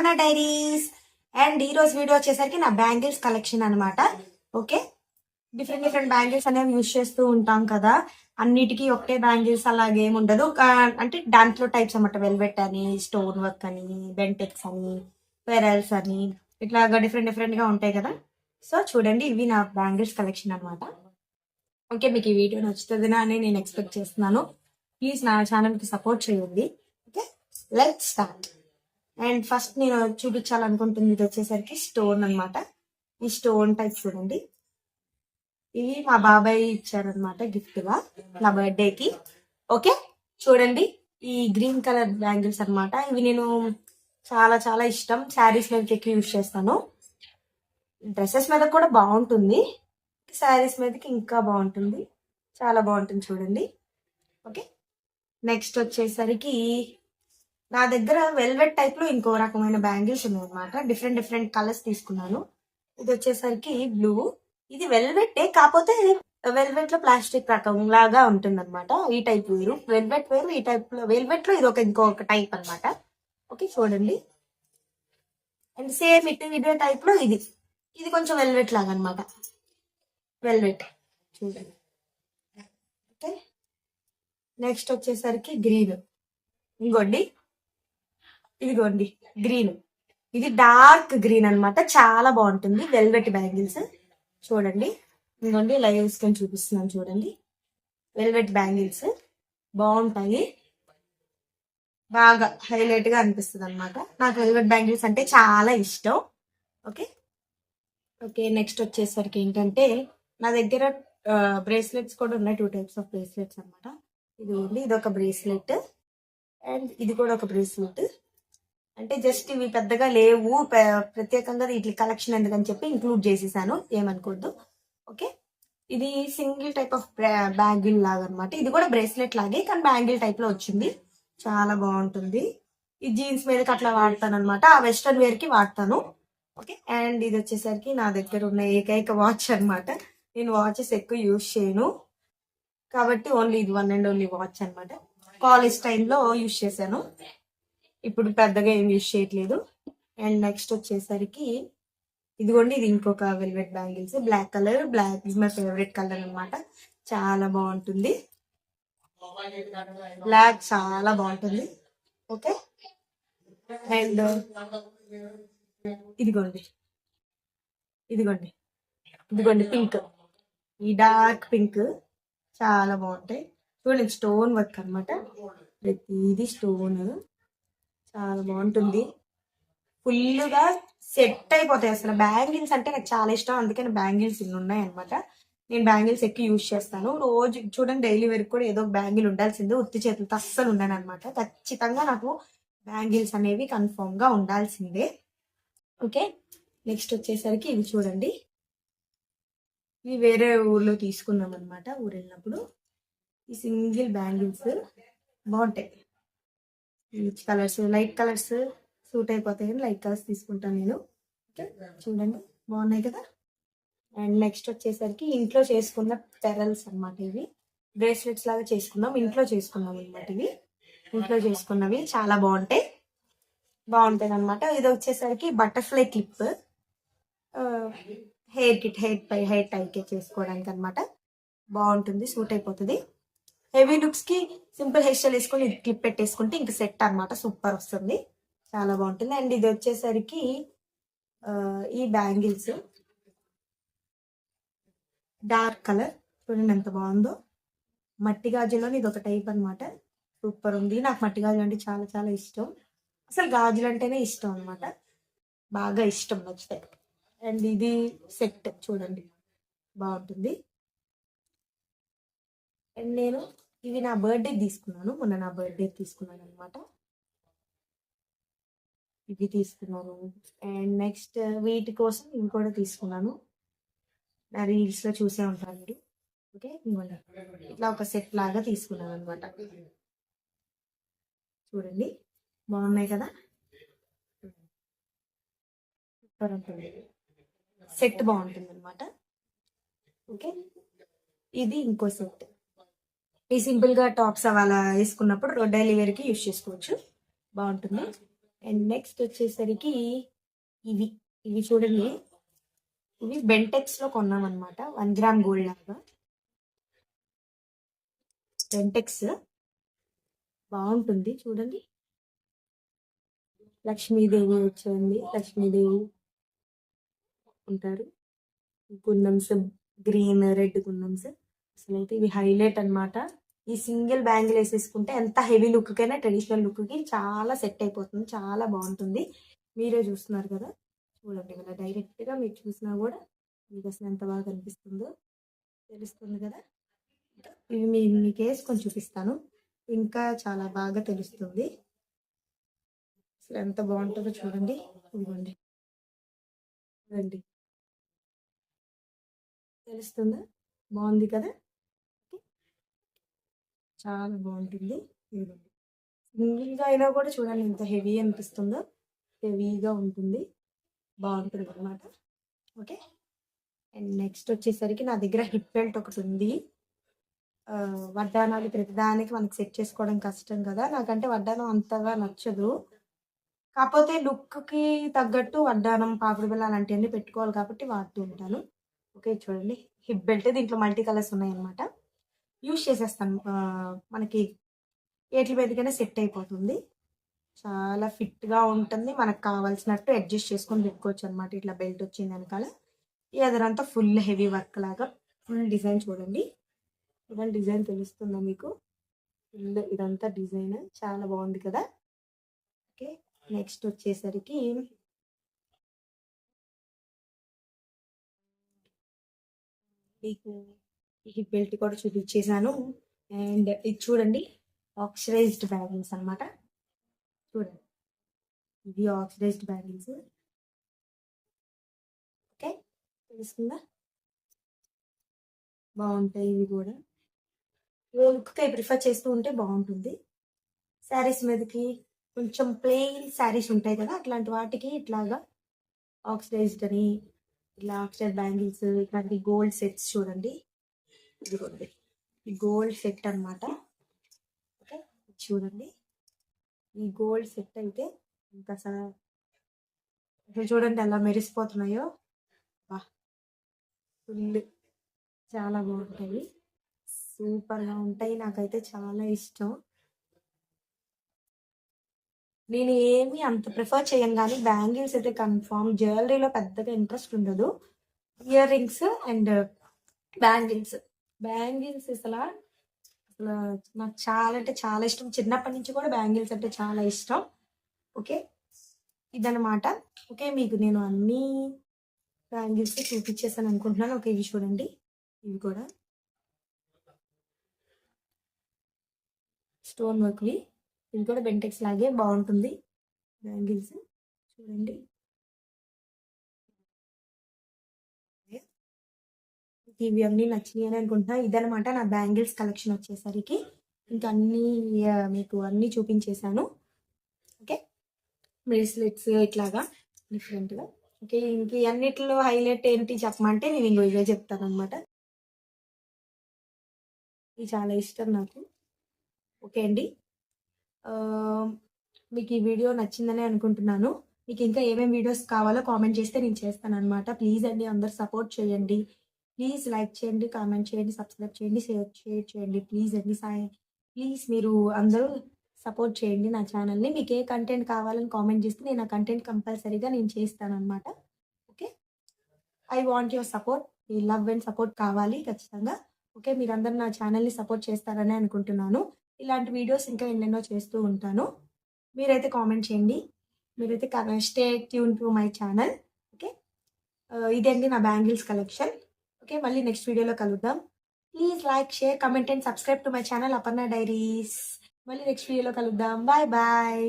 మన diaries. And ఈ రోజు వీడియో వచ్చేసరికి నా బ్యాంగిల్స్ కలెక్షన్ అనమాట. ఓకే, డిఫరెంట్ డిఫరెంట్ బ్యాంగిల్స్ అనేవి యూజ్ చేస్తూ ఉంటాం కదా. అన్నిటికీ ఒకటే బ్యాంగిల్స్ అలాగే ఏమి ఉండదు. అంటే దాంట్లో టైప్స్ అనమాట. వెల్వెట్ అని, స్టోన్ వర్క్ అని, బెంటెక్స్ అని, పెరల్స్ అని, ఇట్లాగా డిఫరెంట్ డిఫరెంట్ గా ఉంటాయి కదా. సో చూడండి, ఇవి నా బ్యాంగిల్స్ కలెక్షన్ అనమాట. ఓకే, మీకు ఈ వీడియో నచ్చుతుందినా అని నేను ఎక్స్పెక్ట్ చేస్తున్నాను. ప్లీజ్ నా ఛానల్కి సపోర్ట్ చేయండి. Okay, let start. And first నేను చూపించాలనుకుంటుంది ఇది వచ్చేసరికి స్టోన్ అనమాట. ఈ స్టోన్ టైప్ చూడండి, ఇవి మా బాబాయ్ ఇచ్చారనమాట గిఫ్ట్ గా నా బర్త్డేకి. ఓకే, చూడండి ఈ గ్రీన్ కలర్ బ్యాంగిల్స్ అనమాట. ఇవి నేను చాలా చాలా ఇష్టం. శారీస్ మీదకి ఎక్కువ యూజ్ చేస్తాను. డ్రెస్సెస్ మీద కూడా బాగుంటుంది, శారీస్ మీదకి ఇంకా బాగుంటుంది. చాలా బాగుంటుంది చూడండి. ఓకే, నెక్స్ట్ వచ్చేసరికి నా దగ్గర వెల్వెట్ టైప్ లో ఇంకో రకమైన బ్యాంగిల్స్ ఉన్నాయి అనమాట. డిఫరెంట్ డిఫరెంట్ కలర్స్ తీసుకున్నాను. ఇది వచ్చేసరికి బ్లూ. ఇది వెల్వెట్టే, కాకపోతే వెల్వెట్ లో ప్లాస్టిక్ రకం లాగా ఉంటుంది అనమాట. ఈ టైప్ వేరు, వెల్వెట్ వేరు. ఈ టైప్ లో వెల్వెట్ లో ఇది ఇంకొక టైప్ అనమాట. ఓకే, చూడండి. అండ్ సేమ్ ఇదే టైప్ లో ఇది ఇది కొంచెం వెల్వెట్ లాగా అనమాట. వెల్వెట్ చూడండి. ఓకే, నెక్స్ట్ వచ్చేసరికి గ్రీన్. ఇంకోండి, ఇదిగోండి గ్రీన్. ఇది డార్క్ గ్రీన్ అనమాట. చాలా బాగుంటుంది వెల్వెట్ బ్యాంగిల్స్. చూడండి, ఇంకోండి లైవ్ వేసుకొని చూపిస్తున్నాను చూడండి. వెల్వెట్ బ్యాంగిల్స్ బాగుంటాయి, బాగా హైలైట్ గా అనిపిస్తుంది అనమాట. నాకు వెల్వెట్ బ్యాంగిల్స్ అంటే చాలా ఇష్టం. ఓకే ఓకే, నెక్స్ట్ వచ్చేసరికి ఏంటంటే నా దగ్గర బ్రేస్లెట్స్ కూడా ఉన్నాయి. 2 టైప్స్ ఆఫ్ బ్రేస్లెట్స్ అనమాట. ఇది ఉంది, ఇది ఒక బ్రేస్లెట్ అండ్ ఇది కూడా ఒక బ్రేస్లెట్. అంటే జస్ట్ ఇవి పెద్దగా లేవు, ప్రత్యేకంగా వీటి కలెక్షన్ ఎందుకని చెప్పి ఇంక్లూడ్ చేసేసాను, ఏమనుకోవద్దు. ఓకే, ఇది సింగిల్ టైప్ ఆఫ్ బ్యాంగిల్ లాగా అనమాట. ఇది కూడా బ్రేస్లెట్ లాగే కానీ బ్యాంగిల్ టైప్ లో వచ్చింది. చాలా బాగుంటుంది. ఈ జీన్స్ మీదకి అట్లా వాడతాను అనమాట. ఆ వెస్ట్రన్ వేర్ కి వాడతాను. ఓకే, అండ్ ఇది వచ్చేసరికి నా దగ్గర ఉన్న ఏకైక వాచ్ అనమాట. నేను వాచెస్ ఎక్కువ యూజ్ చేయను కాబట్టి ఓన్లీ ఇది వన్ అండ్ ఓన్లీ వాచ్ అనమాట. కాలేజ్ టైంలో యూజ్ చేశాను, ఇప్పుడు పెద్దగా ఏం యూజ్ చేయట్లేదు. అండ్ నెక్స్ట్ వచ్చేసరికి ఇదిగోండి, ఇది ఇంకొక velvet bangles. Black colour. Black is my favourite colour అనమాట. చాలా బాగుంటుంది బ్లాక్, చాలా బాగుంటుంది. ఓకే, అండ్ ఇదిగోండి ఇదిగోండి ఇదిగోండి పింక్. ఈ డార్క్ పింక్ చాలా బాగుంటాయి చూడండి. స్టోన్ వర్క్ అనమాట, ప్రతిది స్టోన్. చాలా బాగుంటుంది, ఫుల్గా సెట్ అయిపోతాయి. అసలు బ్యాంగిల్స్ అంటే నాకు చాలా ఇష్టం, అందుకని బ్యాంగిల్స్ ఇన్ని ఉన్నాయి అనమాట. నేను బ్యాంగిల్స్ ఎక్కువ యూజ్ చేస్తాను. రోజు చూడండి, డైలీ వేర్ కూడా ఏదో ఒక బ్యాంగిల్ ఉండాల్సిందే. ఉత్తి చేతులతో అస్సలు ఉండను అనమాట. ఖచ్చితంగా నాకు బ్యాంగిల్స్ అనేవి కన్ఫర్మ్ గా ఉండాల్సిందే. ఓకే, నెక్స్ట్ వచ్చేసరికి ఇవి చూడండి. ఇవి వేరే ఊర్లో తీసుకున్నాం అనమాట. ఊరు వెళ్ళినప్పుడు ఈ సింగిల్ బ్యాంగిల్స్ బాగుంటాయి. Rich colours, light colours suit అయిపోతాయి అని లైట్ కలర్స్ తీసుకుంటాను నేను. ఓకే, చూడండి బాగున్నాయి కదా. అండ్ నెక్స్ట్ వచ్చేసరికి ఇంట్లో చేసుకున్న పెరల్స్ అనమాట. ఇవి బ్రేస్లెట్స్ లాగా చేసుకున్నాం, ఇంట్లో చేసుకున్నాం అనమాట. ఇవి ఇంట్లో చేసుకున్నవి చాలా బాగుంటాయి అనమాట. ఇది వచ్చేసరికి butterfly clip, hair kit, hair టైకి చేసుకోవడానికి అనమాట. బాగుంటుంది, సూట్ అయిపోతుంది. హెవీ లుక్స్ కి సింపుల్ హెయిర్ స్టైల్ వేసుకొని ఇది క్లిప్ పెట్టేసుకుంటే ఇంక సెట్ అనమాట. సూపర్ వస్తుంది, చాలా బాగుంటుంది. అండ్ ఇది వచ్చేసరికి ఈ బ్యాంగిల్స్ డార్క్ కలర్ చూడండి ఎంత బాగుందో. మట్టి గాజులోని ఇది ఒక టైప్ అనమాట. సూపర్ ఉంది. నాకు మట్టి గాజులు అంటే చాలా చాలా ఇష్టం. అసలు గాజులు అంటేనే ఇష్టం అనమాట, బాగా ఇష్టం, నచ్చుతాయి. అండ్ ఇది సెట్ చూడండి, బాగుంటుంది. అండ్ నేను ఇవి నా బర్త్డే తీసుకున్నాను, మొన్న నా బర్త్డే తీసుకున్నాను అనమాట. ఇవి తీసుకున్నాను. అండ్ నెక్స్ట్ వీటి కోసం ఇవి కూడా తీసుకున్నాను. నా రీల్స్ లో చూసే ఉంటాను మీరు. ఓకే, ఇట్లా ఒక సెట్ లాగా తీసుకున్నాను అనమాట. చూడండి బాగున్నాయి కదా. సూపర్ ఉంటుంది, సెట్ బాగుంటుంది అనమాట. ఓకే, ఇది ఇంకో సెట్. ఈ సింపుల్ గా టాప్స్ అలా వేసుకున్నప్పుడు డైలీ వేర్ కి యూజ్ చేసుకోవచ్చు, బాగుంటుంది. అండ్ నెక్స్ట్ వచ్చేసరికి ఇవి ఇవి చూడండి. ఇవి బెంటెక్స్ లో కొన్నామన్నమాట. 1 గ్రామ్ గోల్డ్ లాగా. బెంటెక్స్ బాగుంటుంది చూడండి. లక్ష్మీదేవి వచ్చింది. లక్ష్మీదేవి ఉంటారు. గున్నమ్స్, గ్రీన్ రెడ్ గున్నమ్స్. అసలు అయితే ఇవి హైలైట్ అన్నమాట. ఈ సింగిల్ బ్యాంగిల్ వేసేసుకుంటే ఎంత హెవీ లుక్ కైనా ట్రెడిషనల్ లుక్ కి చాలా సెట్ అయిపోతుంది. చాలా బాగుంటుంది. మీరే చూస్తున్నారు కదా, చూడండి. ఇలా డైరెక్ట్ గా మీరు చూసినా కూడా మీకు అసలు ఎంత బాగా కనిపిస్తుందో తెలుస్తుంది కదా. ఇవి మీకు వేసుకొని చూపిస్తాను, ఇంకా చాలా బాగా తెలుస్తుంది అసలు ఎంత బాగుంటుందో. చూడండి, ఇదిగోండి, చూడండి, తెలుస్తుందా? బాగుంది కదా. చాలా బాగుంటుంది. ఇదిగోండి, సింగిల్గా అయినా కూడా చూడండి ఎంత హెవీ అనిపిస్తుందో. హెవీగా ఉంటుంది, బాగుంటుంది అనమాట. ఓకే. అండ్ నెక్స్ట్ వచ్చేసరికి నా దగ్గర హిప్ బెల్ట్ ఒకటి ఉంది. వడ్డానాలు ప్రతిదానికి మనకి సెట్ చేసుకోవడం కష్టం కదా, నాకంటే వడ్డానం అంతగా నచ్చదు. కాకపోతే లుక్కి తగ్గట్టు వడ్డానం, పాపిడి బిళ్ళ అలాంటివన్నీ పెట్టుకోవాలి కాబట్టి వాడుతూ ఉంటాను. ఓకే, చూడండి హిప్ బెల్ట్. దీంట్లో మల్టీ కలర్స్ ఉన్నాయన్నమాట. యూజ్ చేసేస్తాను. మనకి ఏట్ల మీదకైనా సెట్ అయిపోతుంది. చాలా ఫిట్గా ఉంటుంది. మనకు కావాల్సినట్టు అడ్జస్ట్ చేసుకొని పెట్టుకోవచ్చు అనమాట. ఇట్లా బెల్ట్ వచ్చింది వెనకాల. ఈ అదరంతా ఫుల్ హెవీ వర్క్ లాగా ఫుల్ డిజైన్ చూడండి. ఇదంతా డిజైన్ తెలుస్తుందా మీకు? ఫుల్ ఇదంతా డిజైన్ చాలా బాగుంది కదా. ఓకే, నెక్స్ట్ వచ్చేసరికి మీకు ఈ బెల్ట్ కూడా చూపించేసాను. అండ్ ఇది చూడండి, ఆక్సిడైజ్డ్ బ్యాంగిల్స్ అనమాట. చూడండి, ఇవి ఆక్సిడైజ్డ్ బ్యాంగిల్స్. ఓకే, తెలుస్తుందా? బాగుంటాయి ఇవి కూడా. లుక్కి ప్రిఫర్ చేస్తూ ఉంటే బాగుంటుంది. శారీస్ మీదకి కొంచెం ప్లెయిన్ శారీస్ ఉంటాయి కదా, అట్లాంటి వాటికి ఇట్లాగా ఆక్సిడైజ్డ్ అని, ఇట్లా ఆక్సిడైజ్ బ్యాంగిల్స్, ఇట్లాంటి గోల్డ్ సెట్స్ చూడండి. ఇదిగోండి, ఈ గోల్డ్ సెట్ అనమాట. ఓకే, చూడండి, ఈ గోల్డ్ సెట్ అయితే ఇంకా అసలు చూడండి ఎలా మెరిసిపోతున్నాయో. బా, ఫుల్ చాలా బాగుంటాయి, సూపర్గా ఉంటాయి. నాకైతే చాలా ఇష్టం. నేను ఏమి అంత ప్రిఫర్ చేయను, కానీ బ్యాంగిల్స్ అయితే కన్ఫామ్. జ్యువెలరీలో పెద్దగా ఇంట్రెస్ట్ ఉండదు. Ear rings and bangles. Bangles అసలు నాకు చాలా అంటే చాలా ఇష్టం. చిన్నప్పటి నుంచి కూడా బ్యాంగిల్స్ అంటే చాలా ఇష్టం. ఓకే, ఇదనమాట. ఓకే, మీకు నేను అన్ని బ్యాంగిల్స్ చూపించేసాను అనుకుంటున్నాను. ఓకే, ఇవి చూడండి, ఇవి కూడా స్టోన్ వర్క్వి. ఇది కూడా బెంటెక్స్ లాగే బాగుంటుంది బ్యాంగిల్స్. చూడండి, ఇవి అన్నీ నచ్చినాయి అని అనుకుంటున్నా. ఇదనమాట నా బ్యాంగిల్స్ కలెక్షన్ వచ్చేసరికి. ఇంకా అన్నీ మీకు అన్నీ చూపించేశాను. ఓకే, బ్రేస్లెట్స్ ఇట్లాగా డిఫరెంట్గా. ఓకే, ఇంక అన్నిటిలో హైలైట్ ఏంటి చెప్పమంటే నేను ఇంకో ఇవే చెప్తాను అనమాట. ఇది చాలా ఇష్టం నాకు. ఓకే అండి, మీకు ఈ వీడియో నచ్చిందని అనుకుంటున్నాను. మీకు ఇంకా ఏమేమి వీడియోస్ కావాలో కామెంట్ చేస్తే నేను చేస్తాను అనమాట. ప్లీజ్ అండి, అందరు సపోర్ట్ చేయండి. ప్లీజ్ లైక్ చేయండి, కామెంట్ చేయండి, సబ్స్క్రైబ్ చేయండి, షేర్ చేయండి. ప్లీజ్ అండి, ప్లీజ్ మీరు అందరూ సపోర్ట్ చేయండి నా ఛానల్ని. మీకు ఏ కంటెంట్ కావాలని కామెంట్ చేస్తే నేను ఆ కంటెంట్ కంపల్సరీగా నేను చేస్తాను అనమాట. Okay, I want your support. Me love and support కావాలి ఖచ్చితంగా. ఓకే, మీరందరూ నా ఛానల్ని సపోర్ట్ చేస్తారని అనుకుంటున్నాను. ఇలాంటి వీడియోస్ ఇంకా ఎన్నెన్నో చేస్తూ ఉంటాను. మీరైతే కామెంట్ చేయండి. మీరైతే stay tune to my channel. Okay, ఇదండి నా బ్యాంగిల్స్ కలెక్షన్. ఓకే, మళ్ళీ నెక్స్ట్ వీడియోలో కలుద్దాం. Please like, share, comment and subscribe to my channel Aparna diaries. మళ్ళీ నెక్స్ట్ వీడియోలో కలుద్దాం. Bye bye.